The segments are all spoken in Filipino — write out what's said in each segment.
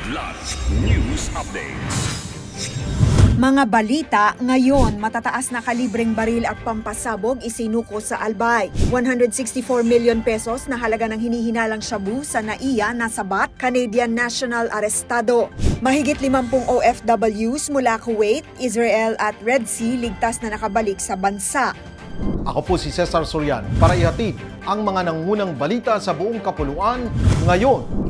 Kidlat News Updates. Mga balita ngayon, matataas na kalibreng baril at pampasabog isinuko sa Albay. 164 million pesos na halaga ng hinihinalang shabu sa NAIA na sabat, Canadian National Arestado. Mahigit 50 OFWs mula Kuwait, Israel at Red Sea ligtas na nakabalik sa bansa. Ako po si Cesar Sorian para ihatid ang mga nangunang balita sa buong kapuluan ngayon.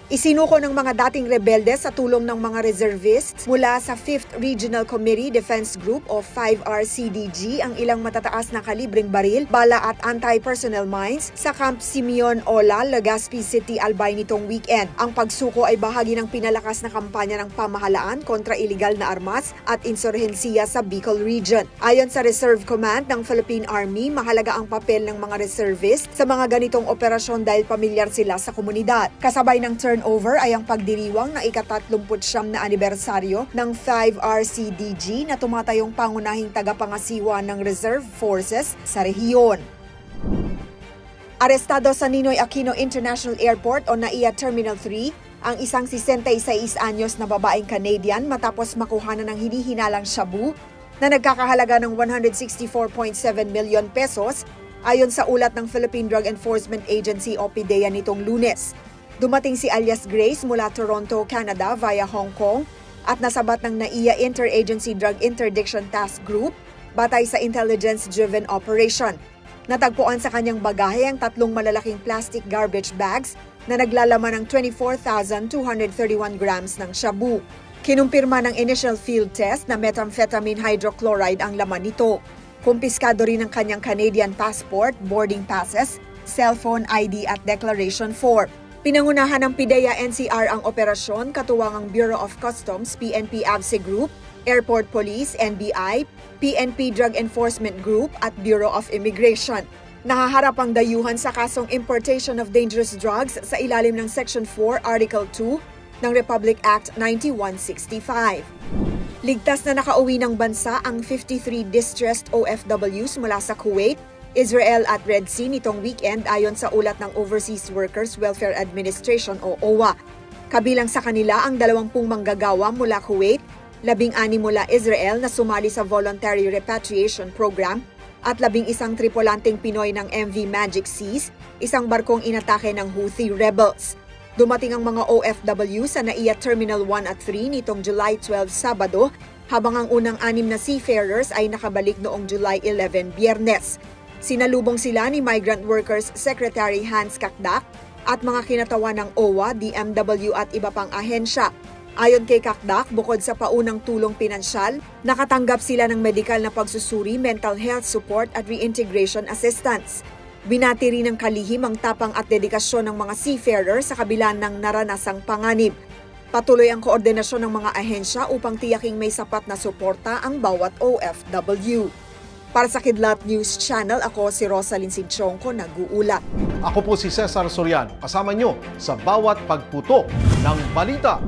Isinuko ng mga dating rebelde sa tulong ng mga reservists mula sa 5th Regional Committee Defense Group o 5RCDG ang ilang matataas na kalibreng baril, bala at anti-personnel mines sa Camp Simeon Ola, Legazpi City, Albay nitong weekend. Ang pagsuko ay bahagi ng pinalakas na kampanya ng pamahalaan kontra iligal na armas at insurhensiya sa Bicol Region. Ayon sa Reserve Command ng Philippine Army, mahalaga ang papel ng mga reservist sa mga ganitong operasyon dahil pamilyar sila sa komunidad. Kasabay ng turnover ay ang pagdiriwang na ika-39 na anibersaryo ng 5RCDG na tumatayong pangunahing tagapangasiwa ng Reserve Forces sa rehiyon. Arestado sa Ninoy Aquino International Airport o NAIA Terminal 3 ang isang 66 anyos na babaeng Canadian matapos makuha na ng hinihinalang shabu na nagkakahalaga ng 164.7 million pesos ayon sa ulat ng Philippine Drug Enforcement Agency o PDEA nitong Lunes. Dumating si alias Grace mula Toronto, Canada via Hong Kong at nasabat ng NAIA Interagency Drug Interdiction Task Group batay sa intelligence-driven operation. Natagpuan sa kanyang bagahe ang 3 malalaking plastic garbage bags na naglalaman ng 24,231 grams ng shabu. Kinumpirma ng initial field test na methamphetamine hydrochloride ang laman nito. Kumpiskado rin ang kanyang Canadian passport, boarding passes, cellphone ID at declaration form. Pinangunahan ng PDEA NCR ang operasyon katuwang ang Bureau of Customs, PNP ABSE Group, Airport Police, NBI, PNP Drug Enforcement Group at Bureau of Immigration. Nahaharap ang dayuhan sa kasong importation of dangerous drugs sa ilalim ng Section 4, Article 2 ng Republic Act 9165. Ligtas na nakauwi ng bansa ang 53 distressed OFWs mula sa Kuwait, Israel at Red Sea nitong weekend ayon sa ulat ng Overseas Workers Welfare Administration o OWA. Kabilang sa kanila ang 20 manggagawa mula Kuwait, 16 mula Israel na sumali sa Voluntary Repatriation Program at 11 tripulanteng Pinoy ng MV Magic Seas, isang barkong inatake ng Houthi rebels. Dumating ang mga OFW sa NAIA Terminal 1 at 3 nitong July 12 Sabado, habang ang unang 6 na seafarers ay nakabalik noong July 11 Biyernes. Sinalubong sila ni Migrant Workers Secretary Hans Kakdak at mga kinatawan ng OWA, DMW at iba pang ahensya. Ayon kay Kakdak, bukod sa paunang tulong pinansyal, nakatanggap sila ng medikal na pagsusuri, mental health support at reintegration assistance. Binati rin ng kalihim ang tapang at dedikasyon ng mga seafarers sa kabila ng naranasang panganib. Patuloy ang koordinasyon ng mga ahensya upang tiyaking may sapat na suporta ang bawat OFW. Para sa Kidlat News Channel, ako si Rosalyn Sinchonko, nag-uulat. Ako po si Cesar Sorian, kasama nyo sa bawat pagputo ng balita.